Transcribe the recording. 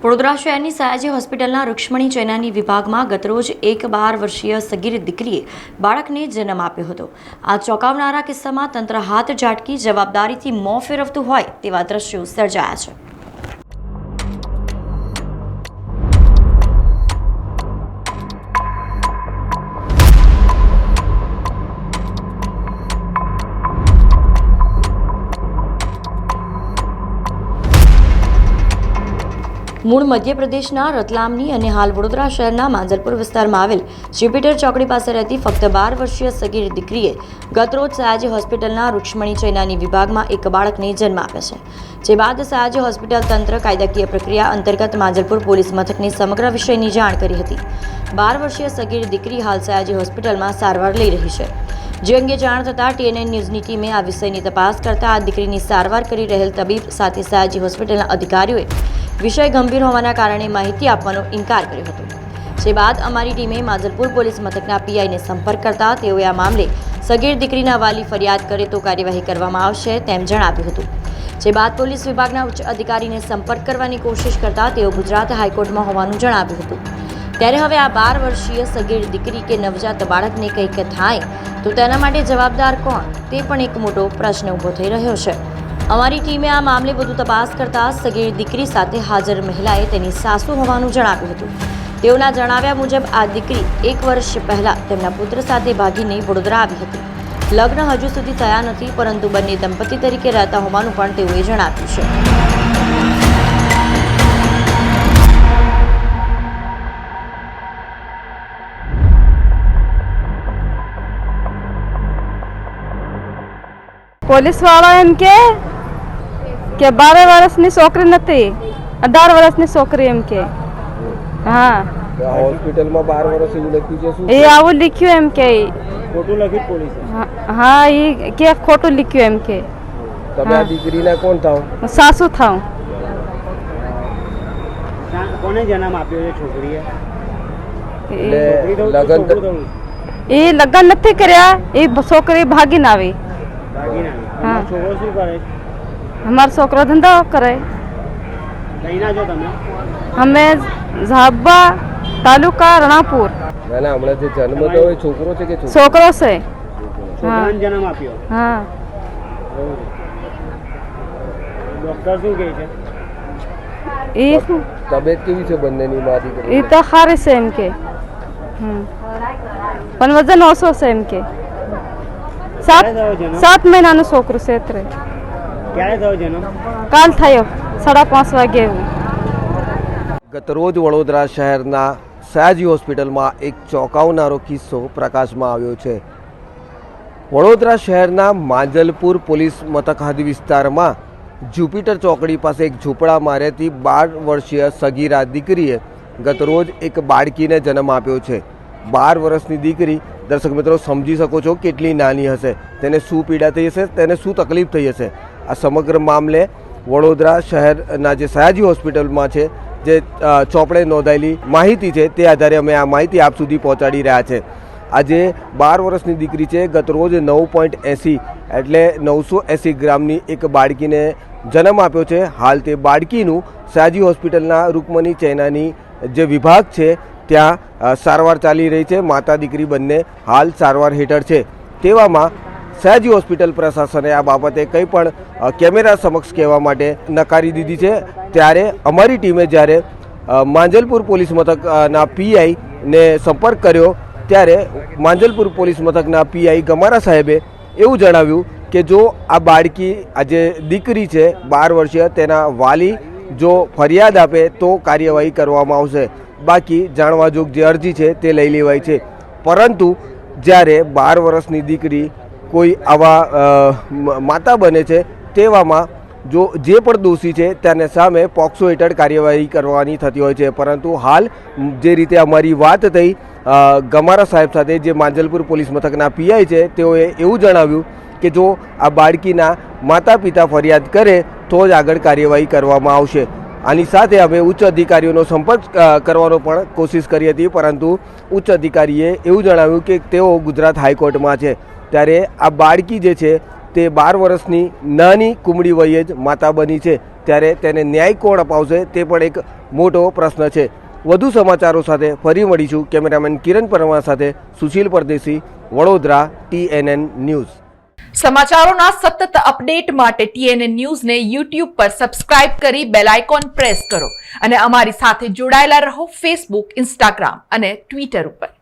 વડોદરા શહેરની સયાજી હોસ્પિટલના રૂક્ષ્મણી ચૈનાની વિભાગમાં ગતરોજ એક 12 વર્ષીય સગીર દીકરીએ બાળકને જન્મ આપ્યો હતો। આ ચોંકાવનારા કિસ્સામાં તંત્ર હાથ ઝાટકી જવાબદારીથી મોં ફેરવતું હોય તેવા દ્રશ્યો સર્જાયા છે। મૂળ મધ્યપ્રદેશના રતલામની અને હાલ વડોદરા શહેરના માંજલપુર વિસ્તારમાં આવેલ જ્યુપિટર ચોકડી પાસે રહેતી ફક્ત 12 વર્ષીય સગીર દીકરીએ ગતરોજ સયાજી હોસ્પિટલના રૂક્ષ્મણી ચૈનાની વિભાગમાં એક બાળકને જન્મ આપ્યો છે, જે બાદ સયાજી હોસ્પિટલ તંત્ર કાયદાકીય પ્રક્રિયા અંતર્ગત માંજલપુર પોલીસ મથકને સમગ્ર વિષયની જાણ કરી હતી। 12 વર્ષીય સગીર દીકરી હાલ સયાજી હોસ્પિટલમાં સારવાર લઈ રહી છે, જે અંગે જાણ થતાં TNN ન્યૂઝની ટીમે આ વિષયની તપાસ કરતા આ દીકરીની સારવાર કરી રહેલ તબીબ સાથે સયાજી હોસ્પિટલના અધિકારીઓએ વિષય ગંભીર હોવાના કારણે માહિતી આપવાનો ઇનકાર કર્યો હતો, જે બાદ અમારી ટીમે માંજલપુર પોલીસ મથકના PIને સંપર્ક કરતા તેઓએ આ મામલે સગીર દીકરીના વાલી ફરિયાદ કરે તો કાર્યવાહી કરવામાં આવશે તેમ જણાવ્યું હતું, જે બાદ પોલીસ વિભાગના ઉચ્ચ અધિકારીને સંપર્ક કરવાની કોશિશ કરતા તેઓ ગુજરાત હાઈકોર્ટમાં હોવાનું જણાવ્યું હતું। ત્યારે હવે આ 12 વર્ષીય સગીર દીકરી કે નવજાત બાળકને કંઈક થાય તો તેના માટે જવાબદાર કોણ તે પણ એક મોટો પ્રશ્ન ઊભો થઈ રહ્યો છે। અમારી ટીમે આ મામલે વધુ તપાસ કરતા સગીર દીકરી સાથે હાજર મહિલાએ તેની સાસુ હોવાનું જણાવ્યું હતું। તેઓના જણાવ્યા મુજબ આ દીકરી 1 વર્ષ પહેલા તેમના પુત્ર સાથે ભાગીને વડોદરા આવી હતી। લગ્ન હજુ સુધી થયા નથી, પરંતુ બંને દંપતી તરીકે રહેતા હોવાનું પણ તેઓએ જણાવ્યું છે। પોલીસ વાળા એમ કે 12 વર્ષની છોકરી નથી, 18 વર્ષની છોકરી એમ કે હા હોસ્પિટલમાં 12 વર્ષ એવું લખ્યું છે શું? એ આવું લખ્યું એમ કે ખોટું લખ્યું પોલીસે? હા એ કે ખોટું લખ્યું એમ કે તમે આ દીકરીના કોણ થાવ? સાસુ થાવ। કોને જન્મ આપ્યો છે છોકરીએ? એ લગ્ન નથી કર્યા, એ છોકરી ભાગીને આવી। હા છોકરો શું કરે? અમારો છોકરો ધંધો કરે। કઈના છો તમે? અમે ઝાબા તાલુકા રણાપુર। હમણાં જે જન્મ થયો એ છોકરો છે કે છોકરો છે? છોકરાને જન્મ આપ્યો? હા। ડોક્ટર શું કહે છે? એ તબિયત કેવી છે બંનેની? મારી એ તો સારી છે એમ કે, પણ વજન ઓછો છે એમ કે। 7 મહિનાનું છોકરું છે। ક્યારે થયો જન્મ? કાલ થયો 5:30 વાગે। ગતરોજ વડોદરા શહેરના સયાજી હોસ્પિટલમાં એક ચોંકાવનારો કિસ્સો પ્રકાશમાં આવ્યો છે। વડોદરા શહેરના માંજલપુર પોલીસ મથક હદ વિસ્તારમાં જ્યુપિટર ચોકડી પાસે એક ઝૂંપડામાં રહેતી 12 વર્ષીય સગીરા દીકરીએ ગતરોજ એક બાળકીને જન્મ આપ્યો છે। 12 વર્ષની દીકરી, દર્શક મિત્રો સમજી શકો છો કેટલી નાની હશે, તેને શું પીડા થઈ હશે, તેને શું તકલીફ થઈ હશે। આ સમગ્ર મામલે વડોદરા શહેરના જે સયાજી હોસ્પિટલમાં છે, જે ચોપડે નોંધાયેલી માહિતી છે તે આધારે અમે આ માહિતી આપ સુધી પહોંચાડી રહ્યા છે। આજે 12 વર્ષની દીકરી છે, ગતરોજ 9.80 એટલે 980 ગ્રામની એક બાળકીને જન્મ આપ્યો છે। હાલ તે બાળકીનું સયાજી હોસ્પિટલના રૂક્ષ્મણી ચૈનાની જે વિભાગ છે ત્યાં સારવાર ચાલી રહી છે। માતા દીકરી બંને હાલ સારવાર હેઠળ છે। તેવામાં સયાજી હોસ્પિટલ પ્રશાસને આ બાબતે કંઈ પણ કેમેરા સમક્ષ કહેવા માટે નકારી દીધી છે। ત્યારે અમારી ટીમે જ્યારે માંજલપુર પોલીસ મથકના PIને સંપર્ક કર્યો ત્યારે માંજલપુર પોલીસ મથકના PI ગમારા સાહેબે એવું જણાવ્યું કે જો આ બાળકી આ જે દીકરી છે 12 વર્ષીય, તેના વાલી જો ફરિયાદ આપે તો કાર્યવાહી કરવામાં આવશે, બાકી જાણવાજોગ જે અરજી છે તે લઈ લેવાય છે। પરંતુ જ્યારે 12 વર્ષની દીકરી કોઈ આવા માતા બને છે તેવામાં જો જે પણ દોષી છે તેને સામે પોક્સો હેઠળ કાર્યવાહી કરવાની થતી હોય છે। પરંતુ હાલ જે રીતે અમારી વાત થઈ ગમારા સાહેબ સાથે, જે માંજલપુર પોલીસ મથકના PI છે, તેઓએ એવું જણાવ્યું કે જો આ બાળકીના માતા પિતા ફરિયાદ કરે તો જ આગળ કાર્યવાહી કરવામાં આવશે। આની સાથે અમે ઉચ્ચ અધિકારીઓનો સંપર્ક કરવાનો પણ કોશિશ કરી હતી, પરંતુ ઉચ્ચ અધિકારીએ એવું જણાવ્યું કે તેઓ ગુજરાત હાઈકોર્ટમાં છે। ત્યારે આ બાળકી જે છે તે 12 વર્ષની નાની કુમળી વયે જ માતા બની છે, ત્યારે તેને ન્યાય કોણ અપાવશે તે પણ એક મોટો પ્રશ્ન છે. વધુ સમાચારો સાથે ફરી મળીશું. કેમેરામેન કિરણ પરમાર સાથે સુશીલ પરદેશી, વડોદરા, TNN ન્યૂઝ. સમાચારોના સતત અપડેટ માટે TNN ન્યૂઝને YouTube પર સબસ્ક્રાઇબ કરી બેલ આઇકોન પ્રેસ કરો અને અમારી સાથે જોડાયેલા રહો Facebook, Instagram અને Twitter ઉપર.